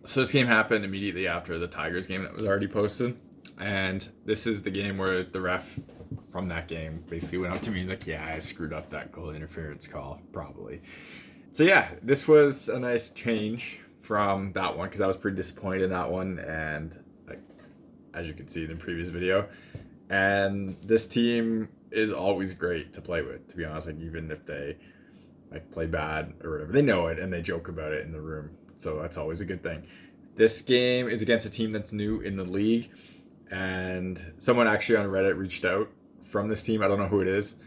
So this game happened immediately after the Tigers game that was already posted. And this is the game where the ref from that game basically went up to me and was like, yeah, I screwed up that goal interference call, probably. So yeah, this was a nice change from that one because I was pretty disappointed in that one. And like, as you can see in the previous video. And this team is always great to play with, to be honest. Like, even if they like play bad or whatever, they know it and they joke about it in the room. So that's always a good thing. This game is against a team that's new in the league, and someone actually on Reddit reached out from this team. I don't know who it is,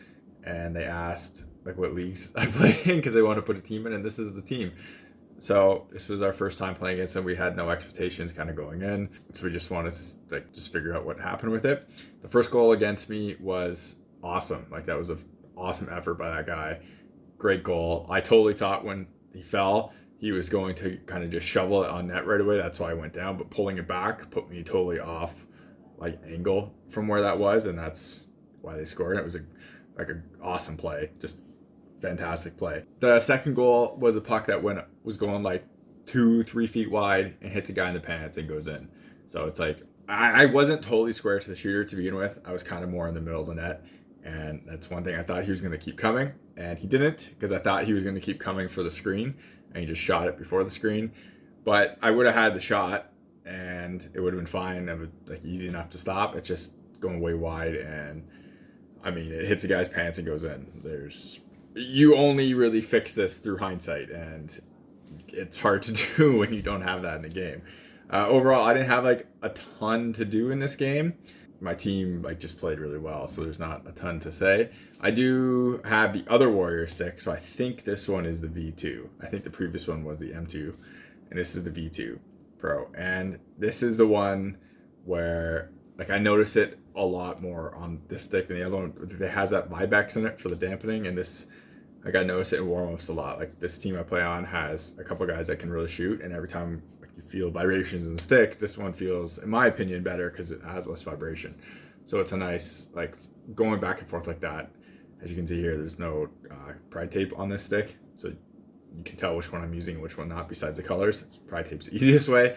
and they asked like what leagues I play in because they want to put a team in, and this is the team. So this was our first time playing against them. We had no expectations kind of going in, so we just wanted to like just figure out what happened with it. The first goal against me was awesome. Like, that was an awesome effort by that guy. Great goal. I totally thought when he fell, he was going to kind of just shovel it on net right away. That's why I went down, but pulling it back put me totally off like angle from where that was, and that's why they scored. It was an awesome play, just fantastic play. The second goal was a puck that was going like 2-3 feet wide and hits a guy in the pants and goes in. So it's like I wasn't totally square to the shooter to begin with. I was kind of more in the middle of the net, and that's one thing. I thought he was going to keep coming, and he didn't, because I thought he was going to keep coming for the screen, and he just shot it before the screen. But I would have had the shot, and it would have been fine. It was like easy enough to stop. It's just going way wide, and I mean, it hits a guy's pants and goes in. You only really fix this through hindsight, and it's hard to do when you don't have that in the game. Overall, I didn't have like a ton to do in this game. My team like just played really well, so there's not a ton to say. I do have the other Warrior stick, so I think this one is the V2. I think the previous one was the M2, and this is the V2 Pro. And this is the one where like I notice it a lot more on this stick than the other one. It has that Vibex in it for the dampening, and this, like, I notice it in warm-ups a lot. Like, this team I play on has a couple guys that can really shoot, and every time like you feel vibrations in the stick, this one feels, in my opinion, better because it has less vibration. So it's a nice, like, going back and forth like that. As you can see here, there's no Pride tape on this stick, so you can tell which one I'm using and which one not besides the colors. Pride tape's the easiest way,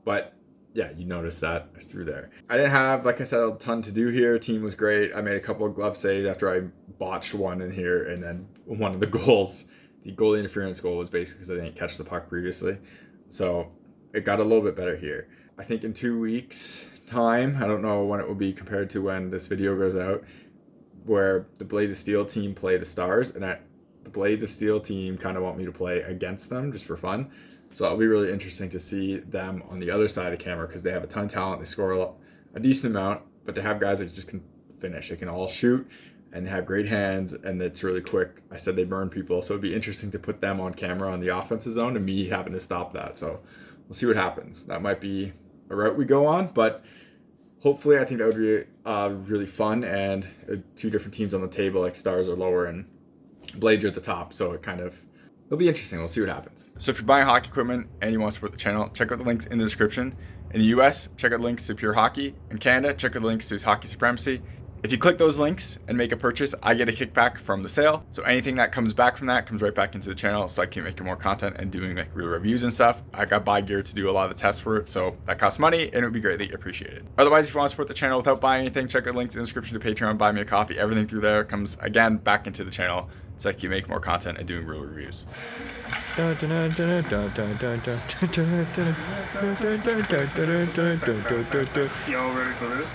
but yeah, you notice that through there. I didn't have, like I said, a ton to do here. Team was great. I made a couple of glove saves after I botched one in here, and then one of the goals, the goalie interference goal, was basically because I didn't catch the puck previously. So it got a little bit better here. I think in 2 weeks time, I don't know when it will be compared to when this video goes out, where the Blades of Steel team play the Stars, and the Blades of Steel team kind of want me to play against them just for fun. So it'll be really interesting to see them on the other side of the camera, because they have a ton of talent. They score a decent amount, but they have guys that just can finish. They can all shoot and have great hands, and it's really quick. I said they burn people, so it'd be interesting to put them on camera on the offensive zone and me having to stop that. So we'll see what happens. That might be a route we go on, but hopefully I think that would be really fun, and two different teams on the table, like Stars are lower and Blades are at the top, so it'll be interesting. We'll see what happens. So if you're buying hockey equipment and you want to support the channel, check out the links in the description. In the US, check out the links to Pure Hockey. In Canada, check out the links to Hockey Supremacy. If you click those links and make a purchase, I get a kickback from the sale. So anything that comes back from that comes right back into the channel, so I can make more content and doing like real reviews and stuff. I got buy gear to do a lot of the tests for it, so that costs money, and it would be greatly appreciated. Otherwise, if you want to support the channel without buying anything, check out links in the description to Patreon, buy me a coffee. Everything through there comes again back into the channel, so I can make more content and doing real reviews. Y'all ready for this?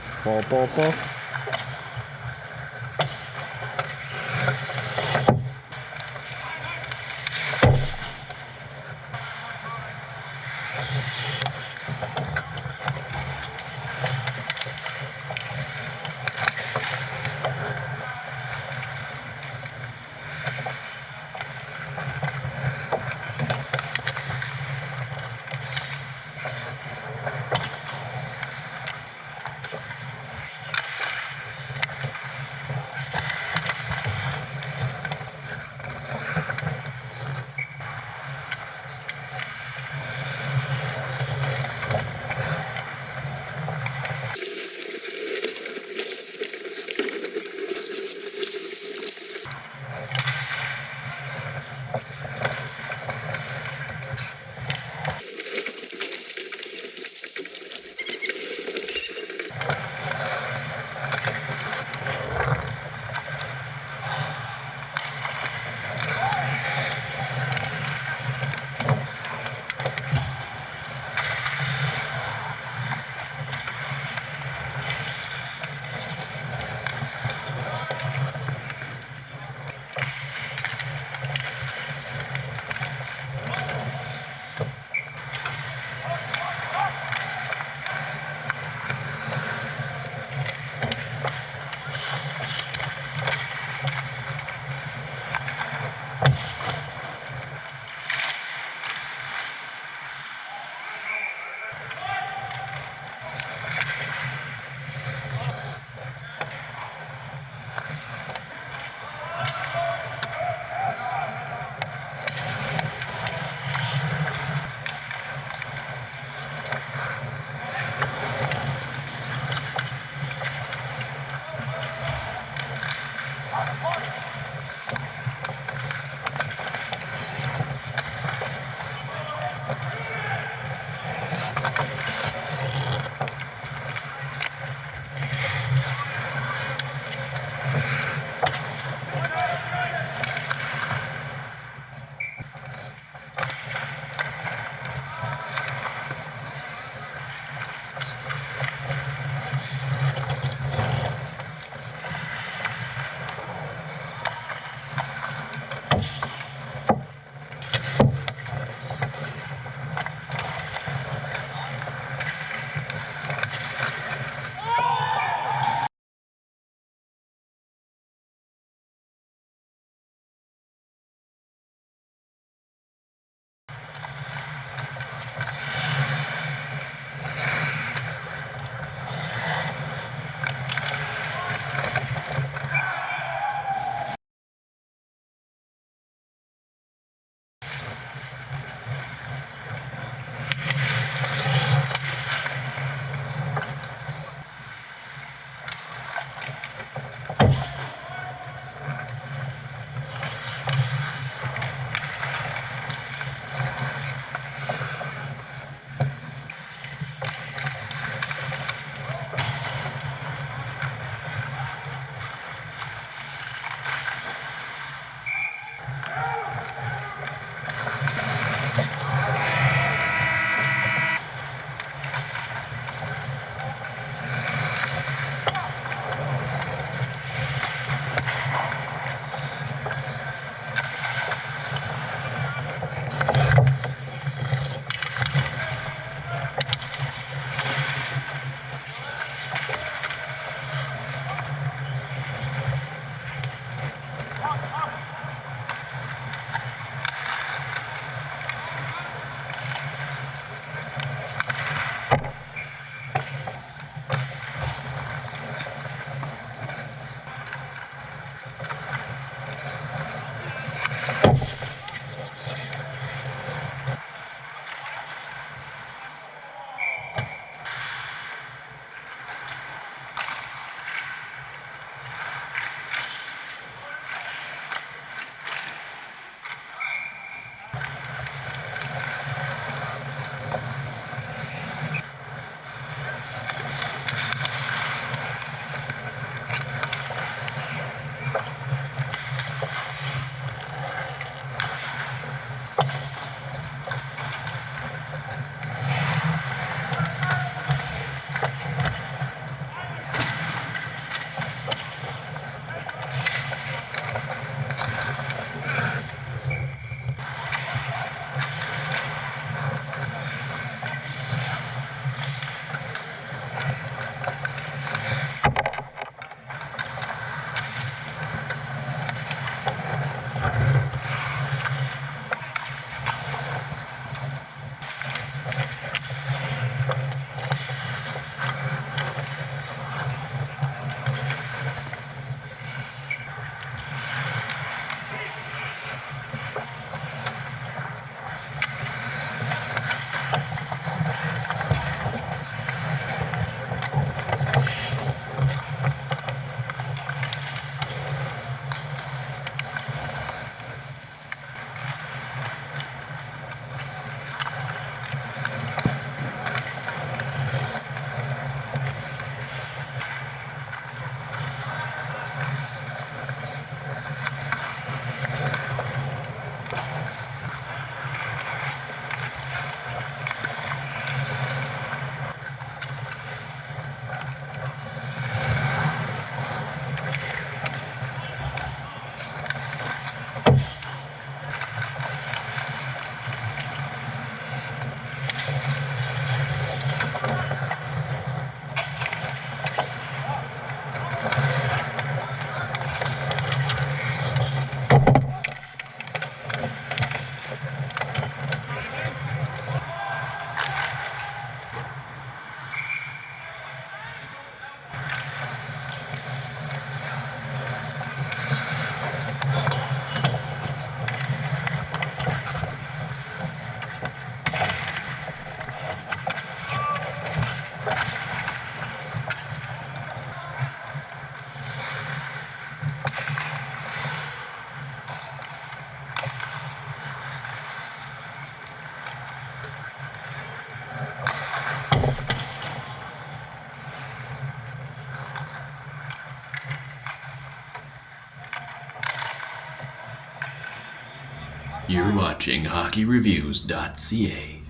You're watching HockeyReviews.ca.